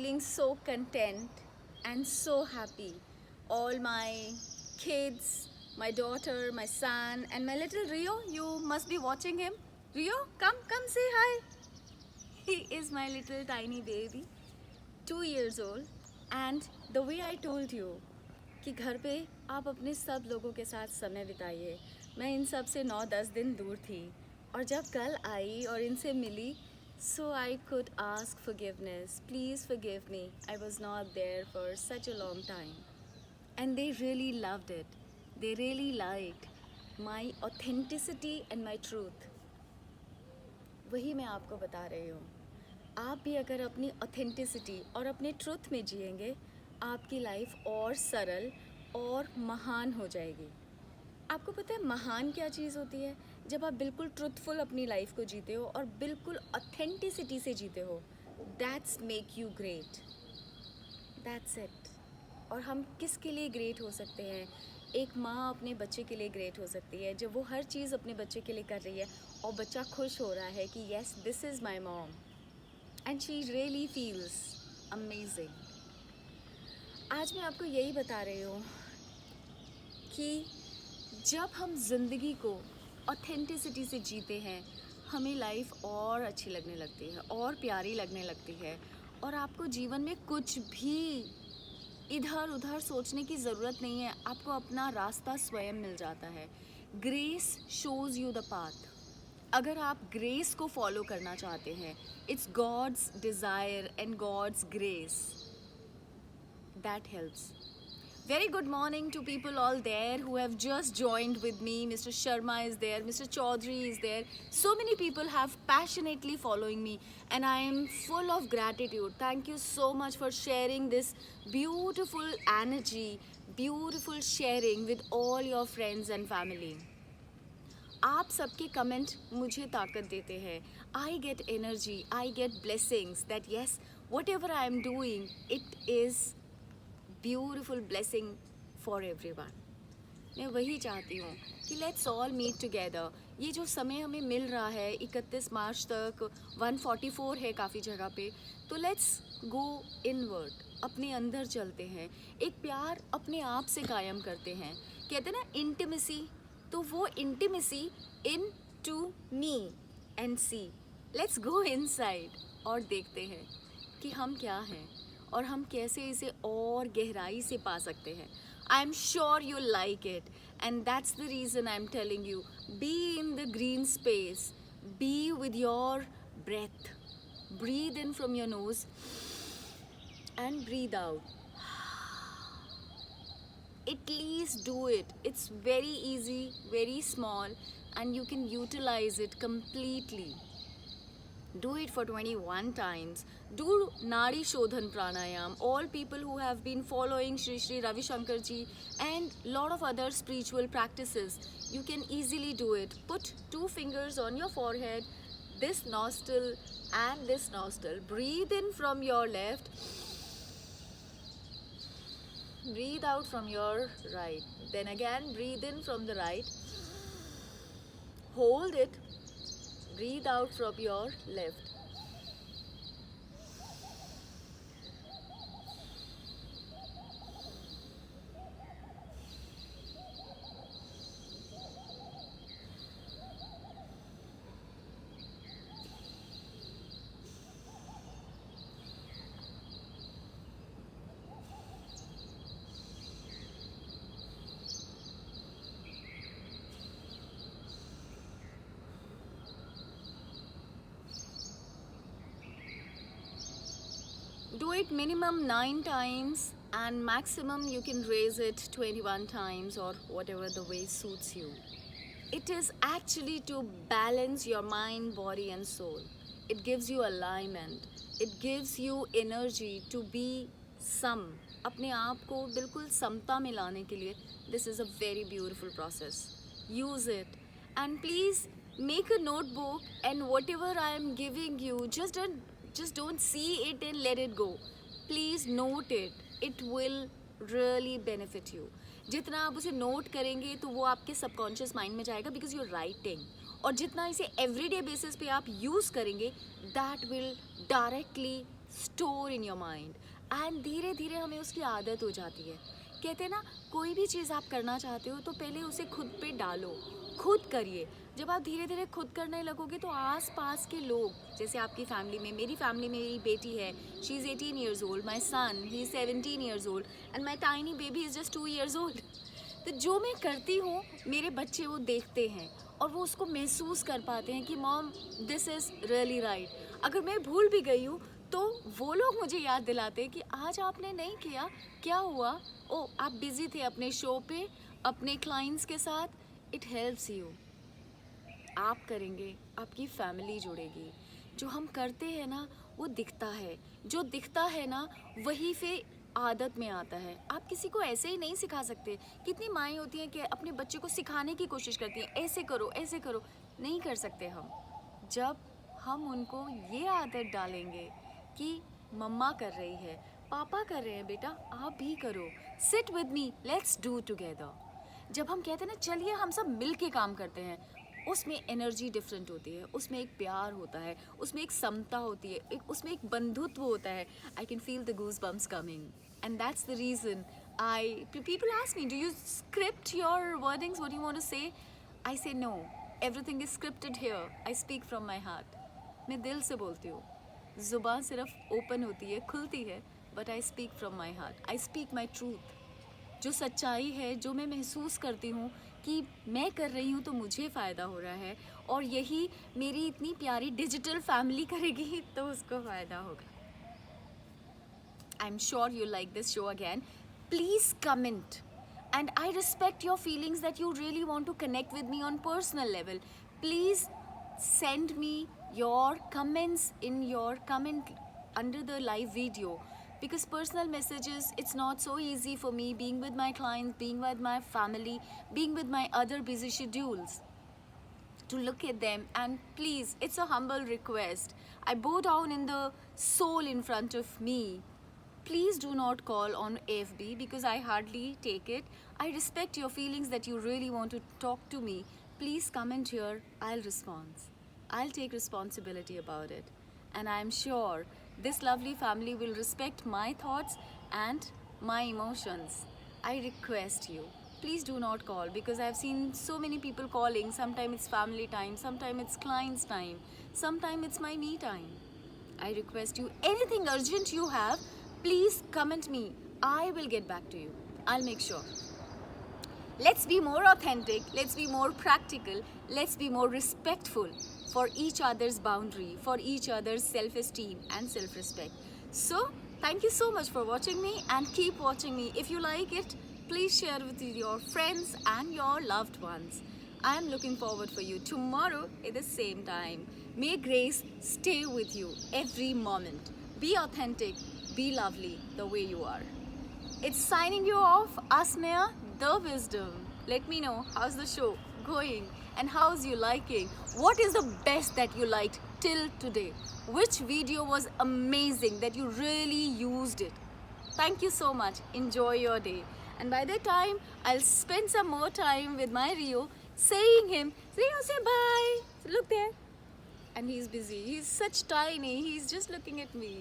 feeling so content and so happy. All my kids, my daughter, my son, and my little Rio, you must be watching him. Rio, come say hi. He is my little tiny baby, 2 years old. And the way I told you कि घर पे आप अपने सब लोगों के साथ समय बिताइए, मैं इन सब से 9-10 दिन दूर थी और जब कल आई और इनसे मिली, so I could ask forgiveness. Please forgive me. I was not there for such a long time. And they really loved it. They really liked my authenticity and my truth. वही मैं आपको बता रही हूँ. आप भी अगर अपनी ऑथेंटिसिटी और अपने ट्रुथ में जिएंगे, आपकी लाइफ और सरल और महान हो जाएगी. आपको पता है महान क्या चीज़ होती है? जब आप बिल्कुल ट्रुथफुल अपनी लाइफ को जीते हो और बिल्कुल ऑथेंटिसिटी से जीते हो, that's make you great. That's it. और हम किसके लिए ग्रेट हो सकते हैं? एक माँ अपने बच्चे के लिए ग्रेट हो सकती है जब वो हर चीज़ अपने बच्चे के लिए कर रही है और बच्चा खुश हो रहा है कि yes, this is my mom and she really feels amazing. आज मैं आपको यही बता रही हूँ कि जब हम ज़िंदगी को ऑथेंटिसिटी से जीते हैं, हमें लाइफ और अच्छी लगने लगती है और प्यारी लगने लगती है और आपको जीवन में कुछ भी इधर उधर सोचने की ज़रूरत नहीं है. आपको अपना रास्ता स्वयं मिल जाता है. Grace shows you the path. अगर आप ग्रेस को फॉलो करना चाहते हैं, it's God's desire and God's grace that helps. Very good morning to people all there who have just joined with me. Mr. Sharma is there, Mr. Chaudhary is there. So many people have passionately following me and I am full of gratitude. Thank you so much for sharing this beautiful energy, beautiful sharing with all your friends and family. आप सबके comment मुझे ताकत देते हैं. I get energy, I get blessings that yes, whatever I am doing, it is beautiful blessing for everyone. मैं वही चाहती हूँ कि लेट्स ऑल मीट टुगेदर. ये जो समय हमें मिल रहा है 31 मार्च तक, 144 है काफ़ी जगह पे, तो लेट्स गो इनवर्ड. अपने अंदर चलते हैं, एक प्यार अपने आप से कायम करते हैं. कहते हैं ना इंटीमेसी, तो वो intimacy in to me and see. Let's go inside और देखते हैं कि हम क्या हैं और हम कैसे इसे और गहराई से पा सकते हैं. I am sure you like it and that's the reason I am telling you. Be in the green space, be with your breath. Breathe in from your nose and breathe out. At least do it. It's very easy, very small, and you can utilize it completely. Do it for 21 times. Do Nadi Shodhan Pranayam. All people who have been following Shri Ravi Shankar ji and lot of other spiritual practices, you can easily do it. Put 2 fingers on your forehead, this nostril and this nostril. Breathe in from your left. Breathe out from your right. Then again breathe in from the right. Hold it. Breathe out from your left. Do it minimum 9 times and maximum you can raise it 21 times or whatever the way suits you. It is actually to balance your mind, body and soul. It gives you alignment. It gives you energy to be sum. अपने आप को बिल्कुल समता में लाने के लिए this is a very beautiful process. Use it and please make a notebook and whatever I am giving you, just don't see it and let it go. Please note it. It will really benefit you. जितना आप उसे note करेंगे तो वो आपके subconscious mind में जाएगा because you are writing. और जितना इसे एवरीडे बेसिस पे आप यूज़ करेंगे that will directly store in your mind, and धीरे धीरे हमें उसकी आदत हो जाती है। कहते हैं ना, कोई भी चीज़ आप करना चाहते हो तो पहले उसे खुद पे डालो, खुद करिए। जब आप धीरे धीरे खुद करने लगोगे तो आस पास के लोग, जैसे आपकी फैमिली में, मेरी फैमिली में मेरी बेटी है, she is 18 years old, my son he is 17 years old, and my tiny baby is just 2 years old. तो जो मैं करती हूँ मेरे बच्चे वो देखते हैं और वो उसको महसूस कर पाते हैं कि mom this is really right. अगर मैं भूल भी गई हूँ तो वो लोग मुझे याद दिलाते हैं कि आज आपने नहीं किया, क्या हुआ, ओ आप बिज़ी थे अपने शो पे, अपने क्लाइंट्स के साथ। It helps you. आप करेंगे, आपकी फैमिली जुड़ेगी। जो हम करते हैं ना वो दिखता है, जो दिखता है ना वही फिर आदत में आता है। आप किसी को ऐसे ही नहीं सिखा सकते। कितनी माएँ होती हैं कि अपने बच्चे को सिखाने की कोशिश करती हैं, ऐसे करो ऐसे करो। नहीं कर सकते हम। जब हम उनको ये आदत डालेंगे कि मम्मा कर रही है, पापा कर रहे हैं, बेटा आप भी करो, sit with me, let's do together. जब हम कहते हैं ना चलिए हम सब मिल के काम करते हैं, उसमें एनर्जी डिफरेंट होती है, उसमें एक प्यार होता है, उसमें एक समता होती है, उसमें एक बंधुत्व होता है। I can feel the goose bumps coming, and that's the reason I people ask me, do you script your wordings, what you want to say? I say no, everything is scripted here, I speak from my heart. मैं दिल से बोलती हूँ, ज़ुबान सिर्फ open होती है, खुलती है, but I speak from my heart, I speak my truth. जो सच्चाई है, जो मैं महसूस करती हूँ कि मैं कर रही हूँ तो मुझे फ़ायदा हो रहा है, और यही मेरी इतनी प्यारी डिजिटल फैमिली करेगी तो उसको फ़ायदा होगा। आई am sure you like this show again. Please comment, and I respect your feelings that you really want to connect with me on personal level. Please send me your comments in your comment under the live video, because personal messages, it's not so easy for me being with my clients, being with my family, being with my other busy schedules to look at them. And please, it's a humble request, I bow down in the soul in front of me. Please do not call on AFB because I hardly take it. I respect your feelings that you really want to talk to me. Please comment here, I'll respond. I'll take responsibility about it. And I'm sure this lovely family will respect my thoughts and my emotions. I request you, please do not call, because I've seen so many people calling. Sometimes it's family time, sometimes it's clients time, sometimes it's my me time. I request you, anything urgent you have, please comment me. I will get back to you. I'll make sure. Let's be more authentic. Let's be more practical. Let's be more respectful for each other's boundary, for each other's self-esteem and self-respect. So, thank you so much for watching me, and keep watching me. If you like it, please share with your friends and your loved ones. I am looking forward for you tomorrow at the same time. May grace stay with you every moment. Be authentic. Be lovely the way you are. It's signing you off, Asmaya, the wisdom. Let me know how's the show going and how's you liking. What is the best that you liked till today? Which video was amazing that you really used it? Thank you so much. Enjoy your day. And by that time, I'll spend some more time with my Rio, saying him, Rio, say bye. So look there. And he's busy. He's such tiny. He's just looking at me.